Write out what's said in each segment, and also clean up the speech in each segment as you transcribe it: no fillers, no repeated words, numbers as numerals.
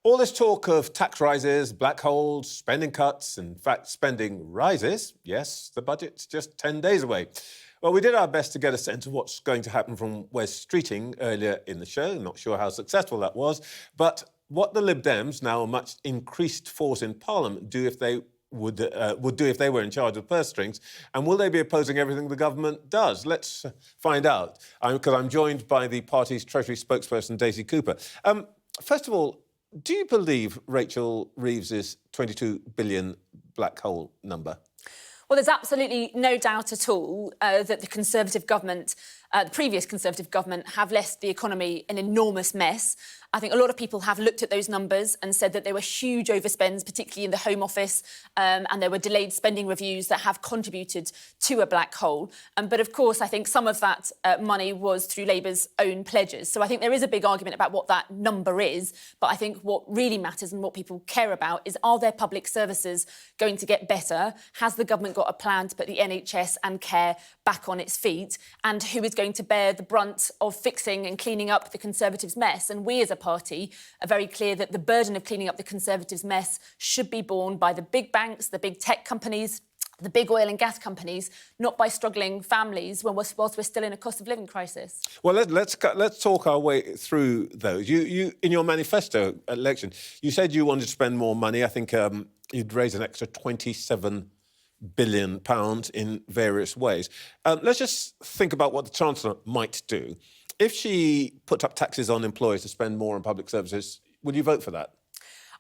All this talk of tax rises, black holes, spending cuts, in fact, spending rises, yes, the budget's just 10 days away. Well, we did our best to get a sense of what's going to happen from Wes Streeting earlier in the show. Not sure how successful that was. But what the Lib Dems, now a much increased force in Parliament, do if they would do if they were in charge of purse strings, and will they be opposing everything the government does? Let's find out, because I'm joined by the party's Treasury spokesperson, Daisy Cooper. First of all, do you believe Rachel Reeves's 22 billion black hole number? Well, there's absolutely no doubt at all that the Conservative government, the previous Conservative government, have left the economy an enormous mess. I think a lot of people have looked at those numbers and said that there were huge overspends, particularly in the Home Office, and there were delayed spending reviews that have contributed to a black hole. But of course, I think some of that money was through Labour's own pledges. So I think there is a big argument about what that number is. But I think what really matters and what people care about is, are their public services going to get better? Has the government got a plan to put the NHS and care back on its feet? And who is going to bear the brunt of fixing and cleaning up the Conservatives' mess? And we as a party are very clear that the burden of cleaning up the Conservatives' mess should be borne by the big banks, the big tech companies, the big oil and gas companies, not by struggling families whilst we're still in a cost of living crisis. Well, let's talk our way through those. You in your manifesto election, you said you wanted to spend more money. I think you'd raise an extra £27 billion in various ways. Let's just think about what the Chancellor might do. If she put up taxes on employers to spend more on public services, will you vote for that?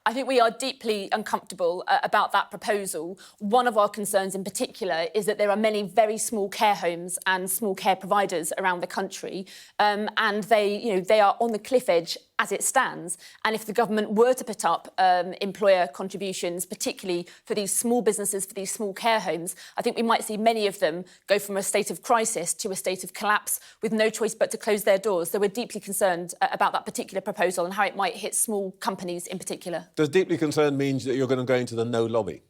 I think we are deeply uncomfortable about that proposal. One of our concerns in particular is that there are many very small care homes and small care providers around the country, and they are on the cliff edge as it stands. And if the government were to put up employer contributions, particularly for these small businesses, for these small care homes, I think we might see many of them go from a state of crisis to a state of collapse with no choice but to close their doors. So we're deeply concerned about that particular proposal and how it might hit small companies in particular. Does deeply concerned mean that you're going to go into the no lobby?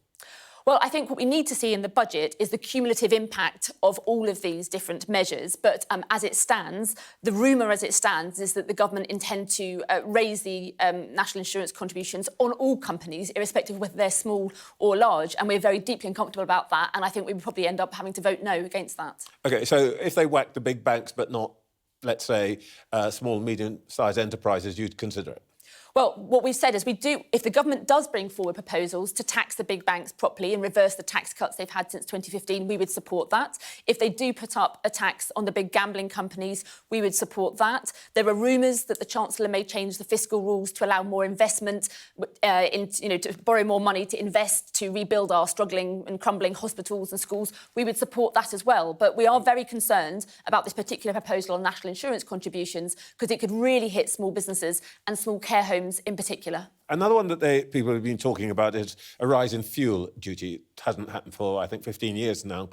Well, I think what we need to see in the budget is the cumulative impact of all of these different measures. But as it stands, the rumour as it stands is that the government intend to raise the national insurance contributions on all companies, irrespective of whether they're small or large. And we're very deeply uncomfortable about that. And I think we would probably end up having to vote no against that. OK, so if they whack the big banks but not, let's say, small and medium-sized enterprises, you'd consider it? Well, what we've said is if the government does bring forward proposals to tax the big banks properly and reverse the tax cuts they've had since 2015, we would support that. If they do put up a tax on the big gambling companies, we would support that. There are rumours that the Chancellor may change the fiscal rules to allow more investment, to borrow more money to invest to rebuild our struggling and crumbling hospitals and schools. We would support that as well. But we are very concerned about this particular proposal on national insurance contributions because it could really hit small businesses and small care homes in particular. Another one that people have been talking about is a rise in fuel duty. It hasn't happened for, I think, 15 years now.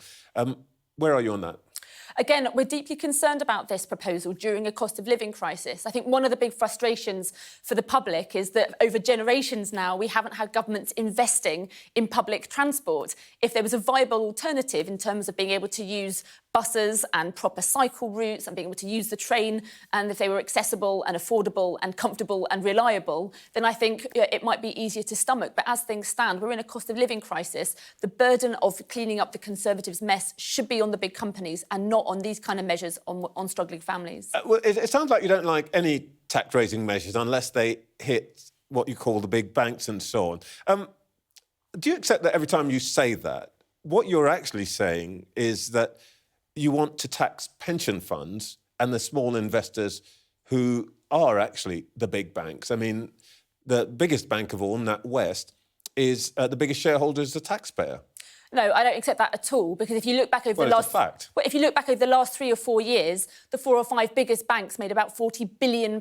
Where are you on that? Again, we're deeply concerned about this proposal during a cost of living crisis. I think one of the big frustrations for the public is that over generations now, we haven't had governments investing in public transport. If there was a viable alternative in terms of being able to use buses and proper cycle routes and being able to use the train, and if they were accessible and affordable and comfortable and reliable, then I think it might be easier to stomach. But as things stand, we're in a cost of living crisis. The burden of cleaning up the Conservatives' mess should be on the big companies and not on these kind of measures on struggling families. Well, it sounds like you don't like any tax-raising measures unless they hit what you call the big banks and so on. Do you accept that every time you say that, what you're actually saying is that you want to tax pension funds and the small investors who are actually the big banks? I mean, the biggest bank of all, NatWest, is the biggest shareholder is the taxpayer. No, I don't accept that at all, because if you look back over if you look back over the last 3 or 4 years, the 4 or 5 biggest banks made about £40 billion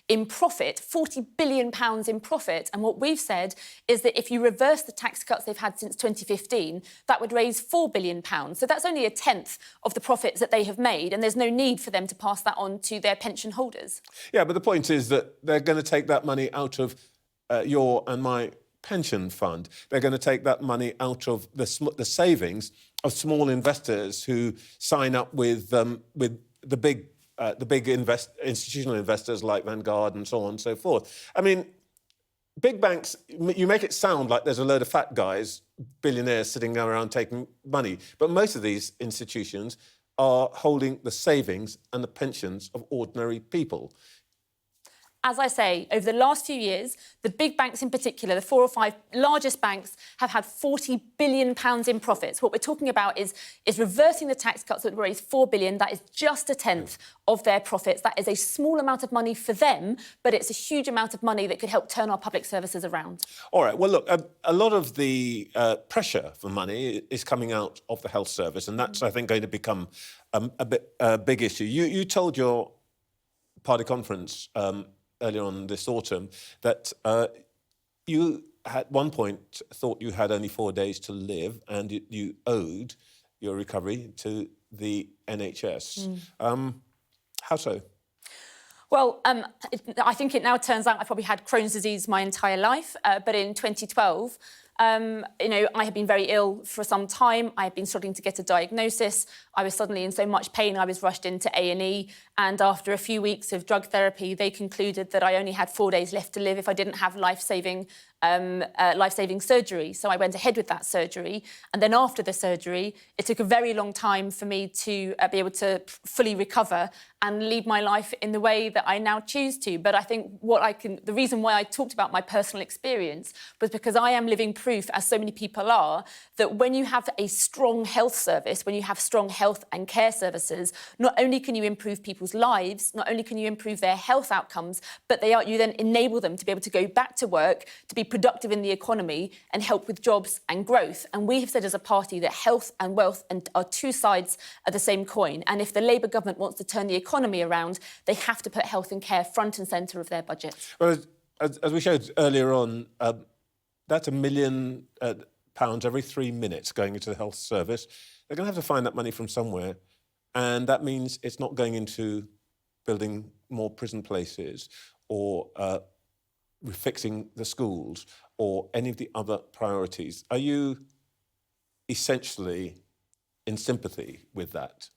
in profit. £40 billion in profit. And what we've said is that if you reverse the tax cuts they've had since 2015, that would raise £4 billion. So that's only a tenth of the profits that they have made, and there's no need for them to pass that on to their pension holders. Yeah, but the point is that they're going to take that money out of your and my pension fund. They're going to take that money out of the savings of small investors who sign up with the big institutional investors like Vanguard and so on and so forth. I mean, big banks, you make it sound like there's a load of fat guys, billionaires sitting around taking money. But most of these institutions are holding the savings and the pensions of ordinary people. As I say, over the last few years, the big banks in particular, the 4 or 5 largest banks, have had £40 billion in profits. What we're talking about is reversing the tax cuts that raised £4 billion. That is just a tenth of their profits. That is a small amount of money for them, but it's a huge amount of money that could help turn our public services around. All right, well, look, a lot of the pressure for money is coming out of the health service, and that's, I think, going to become a big issue. You told your party conference earlier on this autumn that you at one point thought you had only 4 days to live and you owed your recovery to the NHS. How so? Well, I think it now turns out I probably had Crohn's disease my entire life, but in 2012, I had been very ill for some time. I had been struggling to get a diagnosis. I was suddenly in so much pain, I was rushed into A&E. And after a few weeks of drug therapy, they concluded that I only had 4 days left to live if I didn't have life-saving surgery. So I went ahead with that surgery. And then after the surgery, it took a very long time for me to be able to fully recover and lead my life in the way that I now choose to. But I think the reason why I talked about my personal experience was because I am living proof, as so many people are, that when you have a strong health service, when you have strong health and care services, not only can you improve people's lives, not only can you improve their health outcomes, but you then enable them to be able to go back to work, to be productive in the economy and help with jobs and growth. And we have said as a party that health and wealth are two sides of the same coin. And if the Labour government wants to turn the economy around, they have to put health and care front and centre of their budget. Well, as we showed earlier on, that's £1 million every 3 minutes going into the health service. They're going to have to find that money from somewhere. And that means it's not going into building more prison places or fixing the schools or any of the other priorities. Are you essentially in sympathy with that?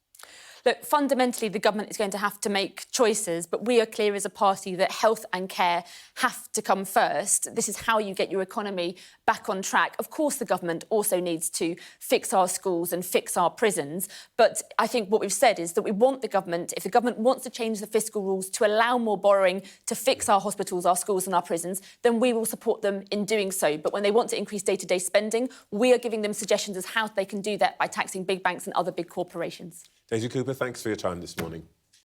Look, fundamentally, the government is going to have to make choices, but we are clear as a party that health and care have to come first. This is how you get your economy back on track. Of course, the government also needs to fix our schools and fix our prisons. But I think what we've said is that we want the government, if the government wants to change the fiscal rules to allow more borrowing to fix our hospitals, our schools and our prisons, then we will support them in doing so. But when they want to increase day-to-day spending, we are giving them suggestions as how they can do that by taxing big banks and other big corporations. Daisy Cooper, thanks for your time this morning.